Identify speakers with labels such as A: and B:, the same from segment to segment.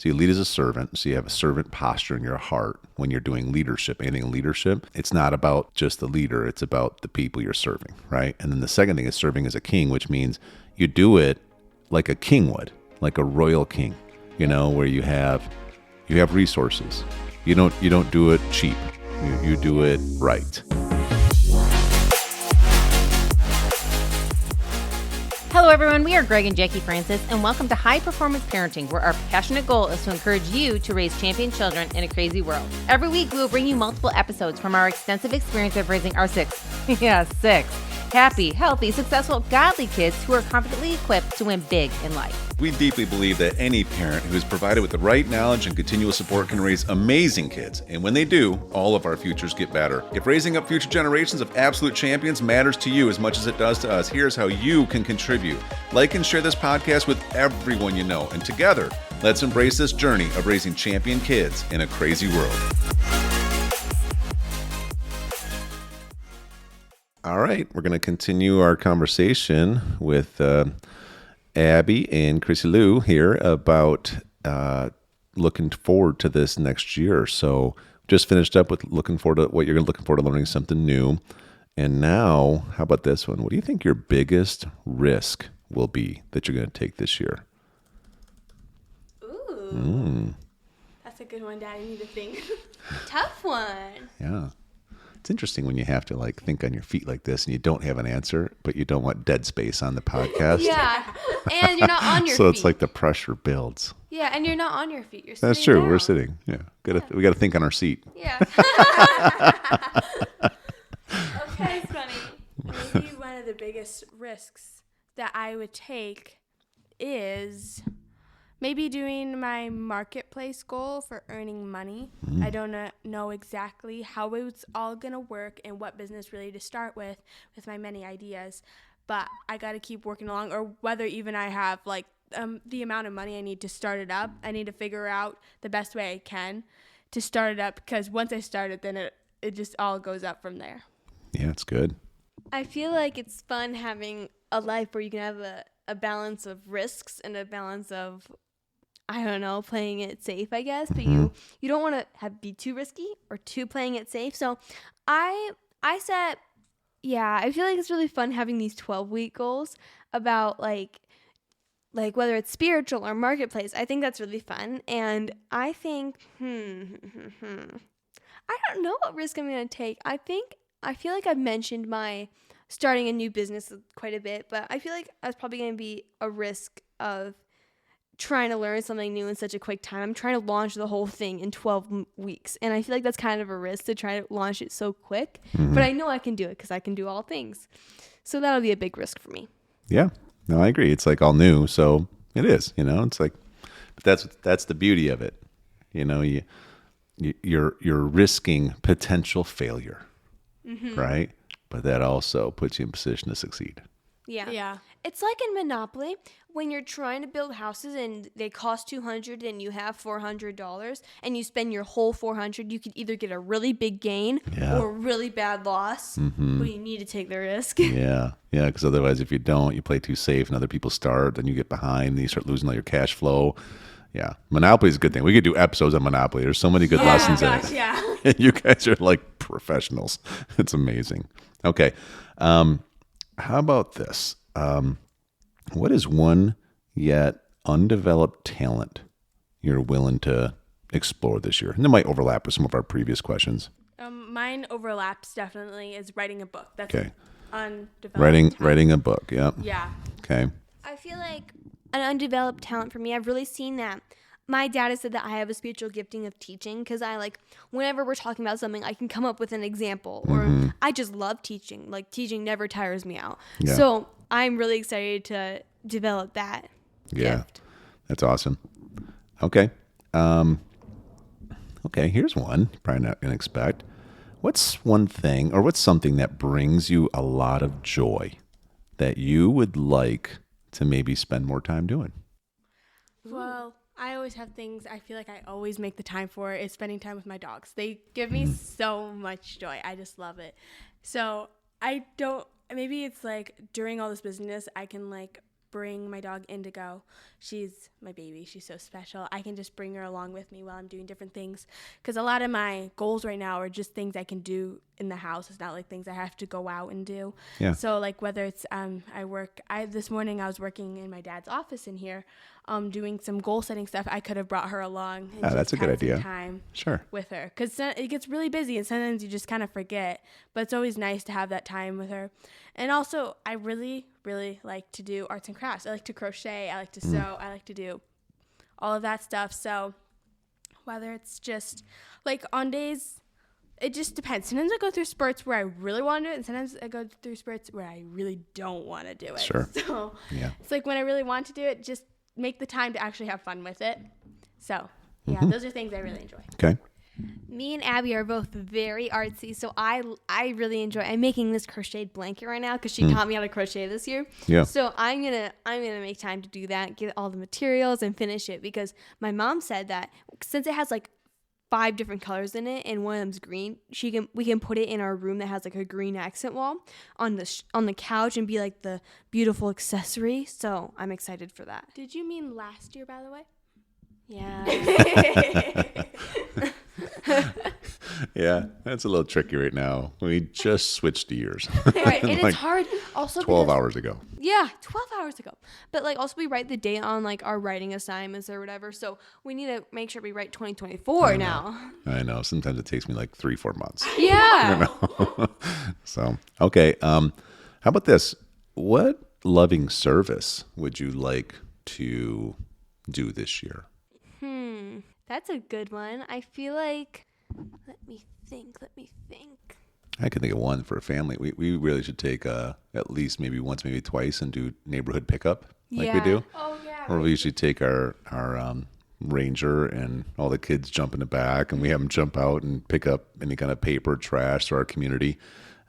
A: So you lead as a servant. So you have a servant posture in your heart when you're doing leadership. Anything in leadership, it's not about just the leader. It's about the people you're serving, right? And then the second thing is serving as a king, which means you do it like a king would, like a royal king, where you have resources. You don't do it cheap. You do it right.
B: Hello, everyone. We are Greg and Jackie Francis, and welcome to High Performance Parenting, where our passionate goal is to encourage you to raise champion children in a crazy world. Every week, we will bring you multiple episodes from our extensive experience of raising our six happy, healthy, successful, godly kids who are confidently equipped to win big in life.
A: We deeply believe that any parent who is provided with the right knowledge and continual support can raise amazing kids. And when they do, all of our futures get better. If raising up future generations of absolute champions matters to you as much as it does to us, here's how you can contribute. Like and share this podcast with everyone you know. And together, let's embrace this journey of raising champion kids in a crazy world. All right, we're going to continue our conversation with Abbie and Crissy Lou here about looking forward to this next year. So just finished up with looking forward to what you're looking forward to learning something new. And now, how about this one? What do you think your biggest risk will be that you're going to take this year?
C: Ooh. That's a good one, Dad. I need to think. Tough one.
A: Yeah. It's interesting when you have to think on your feet like this and you don't have an answer, but you don't want dead space on the podcast.
C: Yeah. And you're not on your feet.
A: So it's like the pressure builds.
C: Yeah, and you're not on your feet. You're sitting
A: That's true.
C: down.
A: We're sitting. Yeah. We got to think on our seat.
C: Yeah. Okay, it's funny. Maybe one of the biggest risks that I would take is maybe doing my marketplace goal for earning money. I don't know exactly how it's all going to work and what business really to start with my many ideas. But I got to keep working along, or whether even I have the amount of money I need to start it up. I need to figure out the best way I can to start it up, because once I start it, then it just all goes up from there.
A: Yeah, it's good.
D: I feel like it's fun having a life where you can have a balance of risks and a balance of, I don't know, playing it safe, I guess. But you don't want to be too risky or too playing it safe. So I said, yeah, I feel like it's really fun having these 12-week goals about like whether it's spiritual or marketplace. I think that's really fun. And I think, I don't know what risk I'm going to take. I feel like I've mentioned my starting a new business quite a bit, but I feel like that's probably going to be a risk of trying to learn something new in such a quick time. I'm trying to launch the whole thing in 12 weeks, and I feel like that's kind of a risk to try to launch it so quick, but I know I can do it because I can do all things. So that'll be a big risk for me.
A: Yeah, no, I agree. It's all new, so it is, it's but that's the beauty of it. You're risking potential failure, right? But that also puts you in position to succeed.
D: Yeah. It's like in Monopoly when you're trying to build houses and they cost $200 and you have $400 and you spend your whole $400. You could either get a really big gain or a really bad loss, but you need to take the risk.
A: Yeah, because otherwise if you don't, you play too safe and other people start, then you get behind and you start losing all your cash flow. Yeah, Monopoly is a good thing. We could do episodes on Monopoly. There's so many good lessons in it.
C: Yeah.
A: You guys are like professionals. It's amazing. Okay. How about this? What is one yet undeveloped talent you're willing to explore this year? And it might overlap with some of our previous questions.
C: Mine overlaps definitely is writing a book. That's
A: Okay.
C: undeveloped.
A: Writing a book. Yep.
C: Yeah.
A: Okay.
D: I feel like an undeveloped talent for me, I've really seen that. My dad has said that I have a spiritual gifting of teaching because whenever we're talking about something, I can come up with an example, or I just love teaching. Teaching never tires me out.
A: Yeah.
D: So I'm really excited to develop that gift.
A: That's awesome. Okay. Okay, here's one you're probably not going to expect. What's one thing, or what's something that brings you a lot of joy that you would like to maybe spend more time doing?
C: Well, I always have things I feel like I always make the time for is spending time with my dogs. They give me so much joy. I just love it. So maybe it's during all this business, I can bring my dog Indigo. She's my baby. She's so special. I can just bring her along with me while I'm doing different things, because a lot of my goals right now are just things I can do in the house. It's not like things I have to go out and do.
A: Yeah.
C: So like whether it's this morning I was working in my dad's office in here, doing some goal setting stuff. I could have brought her along. And just
A: that's a good
C: had some
A: idea.
C: Time
A: Sure.
C: with her, because it gets really busy and sometimes you just kind of forget. But it's always nice to have that time with her. And also, I really, really like to do arts and crafts. I like to crochet. I like to sew. I like to do all of that stuff. So whether it's just like on days, it just depends. Sometimes I go through spurts where I really want to do it, and sometimes I go through spurts where I really don't want to do it.
A: Sure.
C: So
A: Yeah.
C: it's like when I really want to do it, just make the time to actually have fun with it. So yeah, those are things I really enjoy.
A: Okay.
D: Me and Abbie are both very artsy, so I really enjoy. I'm making this crocheted blanket right now because she taught me how to crochet this year.
A: Yeah.
D: So I'm gonna make time to do that, get all the materials, and finish it, because my mom said that since it has like 5 different colors in it and one of them's green, we can put it in our room that has like a green accent wall on the couch and be like the beautiful accessory. So I'm excited for that.
C: Did you mean last year, by the way?
D: Yeah.
A: Yeah, that's a little tricky right now. We just switched years.
D: Right, and
A: Like
D: it's hard. Also,
A: 12
D: because-
A: hours ago.
D: Yeah, 12 hours ago. But like also we write the date on like our writing assignments or whatever. So we need to make sure we write 2024 now.
A: I know. Sometimes it takes me like 3-4 months.
D: Yeah.
A: So, okay. How about this? What loving service would you like to do this year?
D: That's a good one. I feel like let me think.
A: I can think of one for a family. We really should take at least maybe once, maybe twice, and do neighborhood pickup like we
D: Yeah.
A: do.
C: Oh yeah.
A: Or we usually take our ranger and all the kids jump in the back, and we have them jump out and pick up any kind of paper, trash to our community.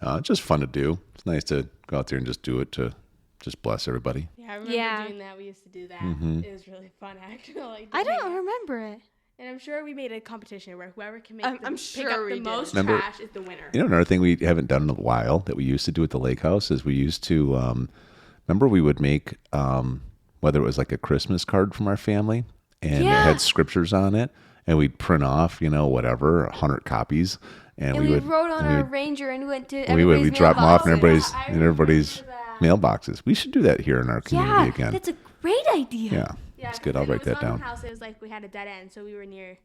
A: It's just fun to do. It's nice to go out there and just do it to just bless everybody.
C: Yeah, I remember
D: Yeah.
C: doing that. We used to do that. It was really fun, actually.
D: I don't remember it.
C: And I'm sure we made a competition where whoever can make
D: I'm
C: pick
D: sure
C: up
D: we
C: the
D: did.
C: most
A: Remember-
C: trash is the winner.
A: You know, another thing we haven't done in a while that we used to do at the lake house is we used to, remember we would make, whether it was like a Christmas card from our family and it
D: Yeah.
A: had scriptures on it, and we'd print off, whatever, 100 copies. And,
D: And we
A: would,
D: wrote on
A: and we
D: our
A: would-
D: ranger and went to
A: we would
D: everybody's
A: drop them off in
D: mailboxes.
A: everybody's mailboxes. We should do that here in our community
D: Yeah,
A: again.
D: that's a great idea.
A: Yeah, it's good. I'll write that
C: On the
A: down.
C: house, it was like we had a dead end, so we were near.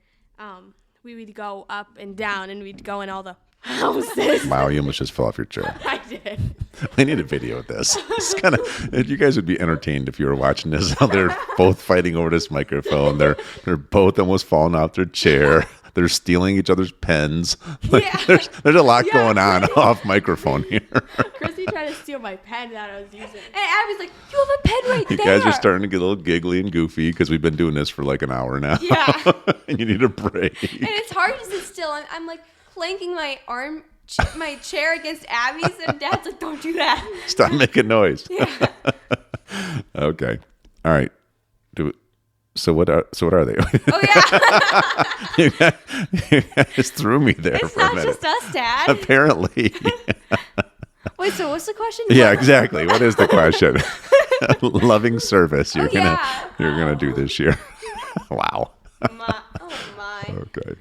C: We would go up and down, and we'd go in all the houses.
A: Wow, you almost just fell off your chair.
C: I did.
A: I need a video of this. It's kind of, you guys would be entertained if you were watching this. How they're both fighting over this microphone. They're both almost falling off their chair. They're stealing each other's pens. Like,
C: Yeah.
A: there's a lot
C: Yeah,
A: going on
C: right.
A: off microphone here.
C: Crissy tried to steal my pen that I was using.
D: And Abby's like, you have a pen right
A: You
D: there.
A: guys are starting to get a little giggly and goofy because we've been doing this for like an hour now.
D: Yeah.
A: And you need a break.
D: And it's hard to sit still. I'm like planking my my chair against Abby's, and Dad's like, don't do that.
A: Stop making noise.
D: Yeah.
A: Okay. All right. So what are they?
D: Oh yeah.
A: you guys threw me there
D: It's
A: for a
D: not
A: minute.
D: just us, Dad.
A: Apparently.
D: Wait, so what's the question?
A: Yeah, exactly. What is the question? Loving service you're
D: yeah.
A: gonna do this year. Wow.
D: Oh my.
A: Okay.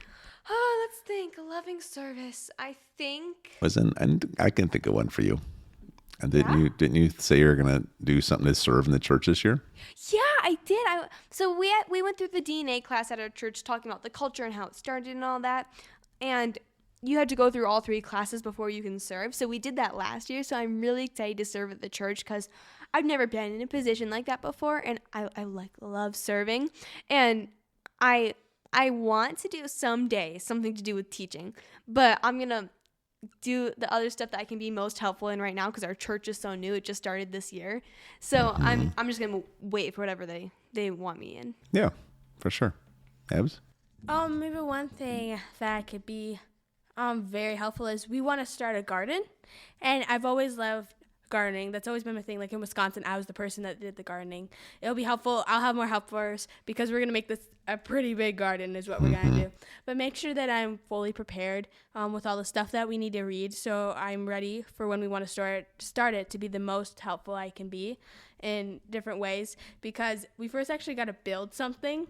D: Oh, let's think. Loving service. I think.
A: And I can think of one for you. And didn't you say you're gonna do something to serve in the church this year?
D: Yeah, I did. So we went through the DNA class at our church talking about the culture and how it started and all that. And you had to go through all 3 classes before you can serve. So we did that last year. So I'm really excited to serve at the church because I've never been in a position like that before, and I love serving. And I want to do someday something to do with teaching, but I'm gonna do the other stuff that I can be most helpful in right now because our church is so new. It just started this year. So I'm just gonna wait for whatever they want me in.
A: Yeah, for sure. Ebbs?
C: Maybe one thing that could be very helpful is we want to start a garden, and I've always loved gardening. That's always been my thing. Like in Wisconsin, I was the person that did the gardening. It'll be helpful. I'll have more helpers because we're gonna make this a pretty big garden is what we're gonna do. But make sure that I'm fully prepared with all the stuff that we need to read, so I'm ready for when we want to start it to be the most helpful I can be. in different ways, because we first actually got to build something.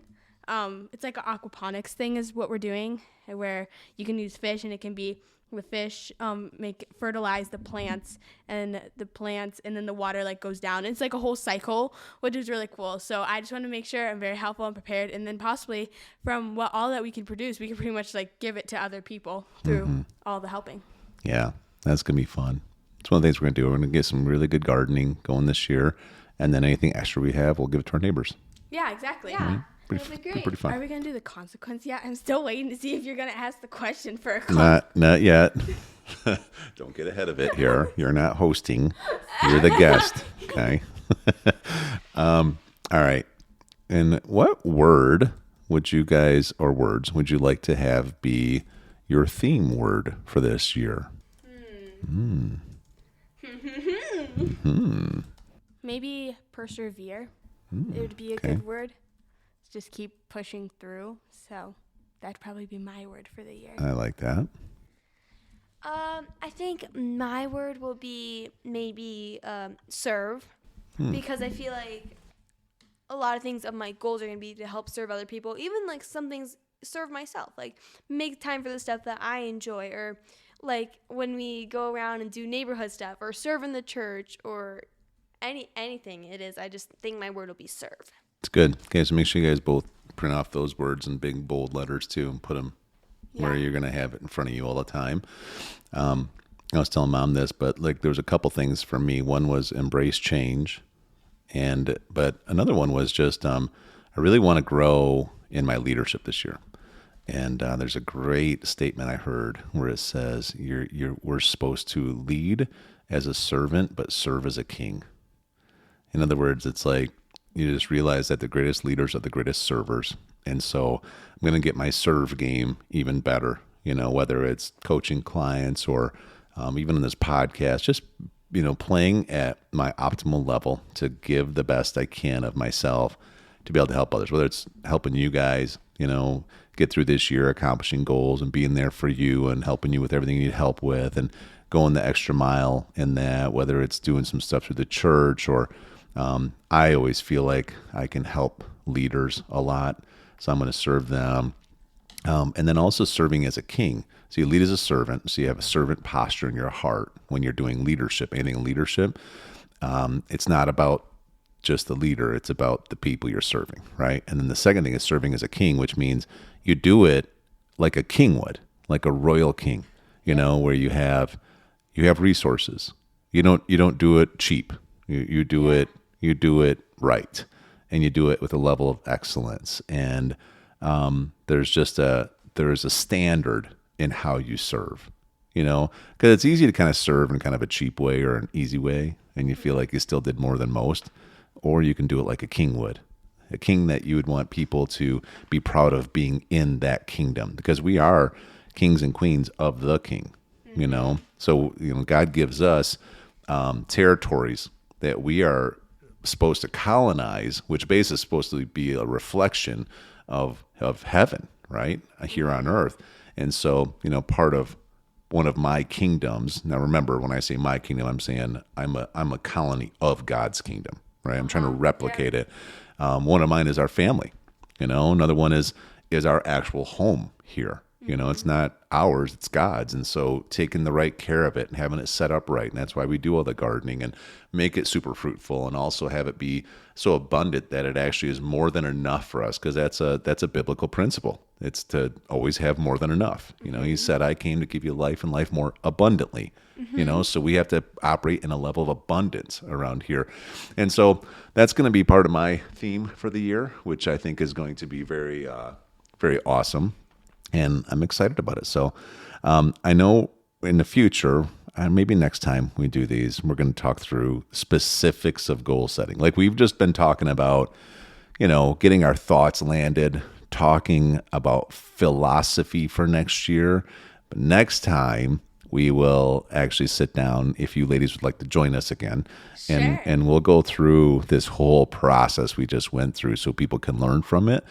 C: It's like an aquaponics thing is what we're doing, where you can use fish, and it can be the fish fertilize the plants, and then the water like goes down. It's like a whole cycle, which is really cool. So I just want to make sure I'm very helpful and prepared, and then possibly from all that we can produce, we can pretty much like give it to other people through all the helping.
A: Yeah, that's going to be fun. It's one of the things we're going to do. We're going to get some really good gardening going this year, and then anything extra we have, we'll give it to our neighbors.
C: Yeah, exactly.
D: Yeah.
A: Pretty,
D: That'd be great.
A: pretty fun.
C: Are we going to do the consequence yet? I'm still waiting to see if you're going to ask the question for a call.
A: Not yet. Don't get ahead of it here. You're not hosting. You're the guest. Okay. All right. And what word would you guys, or words, would you like to have be your theme word for this year?
C: Maybe persevere. It would be a good word. Just keep pushing through. So that'd probably be my word for the year.
A: I like that.
D: I think my word will be maybe serve, because I feel like a lot of things of my goals are going to be to help serve other people. Even like some things serve myself, like make time for the stuff that I enjoy, or like when we go around and do neighborhood stuff, or serve in the church, or anything it is. I just think my word will be serve.
A: It's good. Okay, so make sure you guys both print off those words in big, bold letters too, and put them where you're going to have it in front of you all the time. I was telling Mom this, but like there was a couple things for me. One was embrace change, but another one was just I really want to grow in my leadership this year. And there's a great statement I heard where it says we're supposed to lead as a servant, but serve as a king. In other words, it's like you just realize that the greatest leaders are the greatest servers. And so I'm going to get my serve game even better, whether it's coaching clients or even in this podcast, just, playing at my optimal level to give the best I can of myself to be able to help others, whether it's helping you guys, get through this year, accomplishing goals and being there for you and helping you with everything you need help with, and going the extra mile in that, whether it's doing some stuff through the church or I always feel like I can help leaders a lot. So I'm going to serve them. And then also serving as a king. So you lead as a servant. So you have a servant posture in your heart when you're doing leadership, anything in leadership. It's not about just the leader. It's about the people you're serving, right? And then the second thing is serving as a king, which means you do it like a king would, like a royal king, where you have resources. You don't do it cheap. You do it right, and you do it with a level of excellence. And there's a standard in how you serve, because it's easy to kind of serve in kind of a cheap way or an easy way, and you feel like you still did more than most, or you can do it like a king would, a king that you would want people to be proud of being in that kingdom, because we are kings and queens of the king, So, God gives us territories that we are supposed to colonize, which basically is supposed to be a reflection of heaven, right, here on earth. And so, part of one of my kingdoms. Now, remember, when I say my kingdom, I'm saying I'm a colony of God's kingdom, right? I'm trying to replicate it. One of mine is our family. Another one is our actual home here. It's not ours, it's God's. And so taking the right care of it and having it set up right. And that's why we do all the gardening and make it super fruitful, and also have it be so abundant that it actually is more than enough for us, because that's a biblical principle. It's to always have more than enough. He said, I came to give you life and life more abundantly. So we have to operate in a level of abundance around here. And so that's going to be part of my theme for the year, which I think is going to be very, very awesome. And I'm excited about it. So I know in the future, maybe next time we do these, we're going to talk through specifics of goal setting. Like we've just been talking about, getting our thoughts landed, talking about philosophy for next year. But next time we will actually sit down, if you ladies would like to join us again, and we'll go through this whole process we just went through so people can learn from it.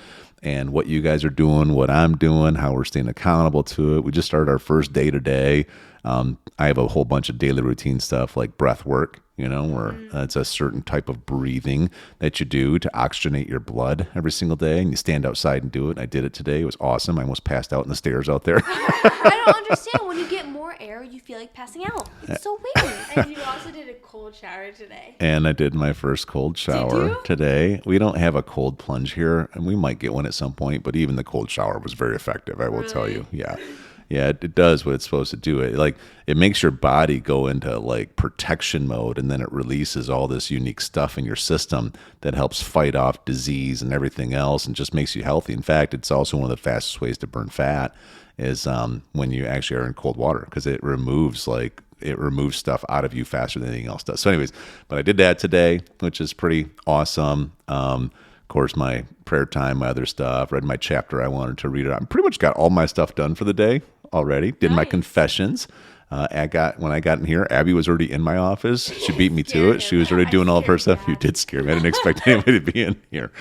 A: And what you guys are doing, what I'm doing, how we're staying accountable to it. We just started our first day today. I have a whole bunch of daily routine stuff like breath work, where it's a certain type of breathing that you do to oxygenate your blood every single day. And you stand outside and do it. And I did it today. It was awesome. I almost passed out in the stairs out there.
D: I don't understand. When you get more air, you feel like passing out. It's so weird.
C: And you also did a cold shower today.
A: And I did my first cold shower today. We don't have a cold plunge here, and we might get one at some point, but even the cold shower was very effective, I will tell you. Yeah. Yeah, it does what it's supposed to do. It makes your body go into like protection mode, and then it releases all this unique stuff in your system that helps fight off disease and everything else and just makes you healthy. In fact, it's also one of the fastest ways to burn fat is when you actually are in cold water, because it removes stuff out of you faster than anything else does. So anyways, but I did that today, which is pretty awesome. Of course, my prayer time, my other stuff, read my chapter I wanted to read. I pretty much got all my stuff done for the day already. Did my confessions. When I got in here, Abbie was already in my office. She beat me to it. She was already doing all of her stuff. You did scare me. I didn't expect anybody to be in here.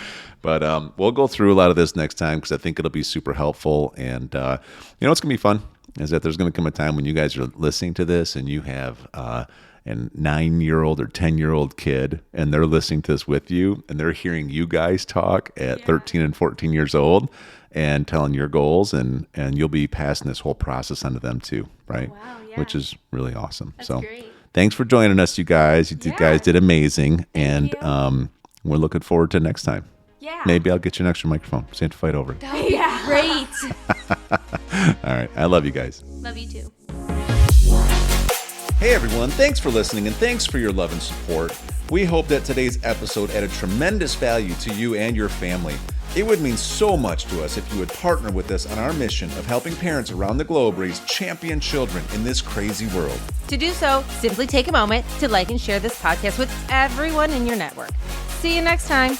A: But we'll go through a lot of this next time because I think it'll be super helpful. And what's going to be fun is that there's going to come a time when you guys are listening to this and you have a 9-year-old or 10-year-old kid, and they're listening to this with you, and they're hearing you guys talk at 13 and 14 years old and telling your goals, and you'll be passing this whole process onto them too, right?
C: Oh, wow, yeah.
A: Which is really awesome.
C: That's
A: so
C: great.
A: Thanks for joining us, you guys. You guys did amazing, and we're looking forward to next time.
C: Yeah.
A: Maybe I'll get you an extra microphone so you have to fight over it.
D: That would be great.
A: All right. I love you guys.
D: Love you too.
A: Hey everyone, thanks for listening and thanks for your love and support. We hope that today's episode added tremendous value to you and your family. It would mean so much to us if you would partner with us on our mission of helping parents around the globe raise champion children in this crazy world.
B: To do so, simply take a moment to like and share this podcast with everyone in your network. See you next time.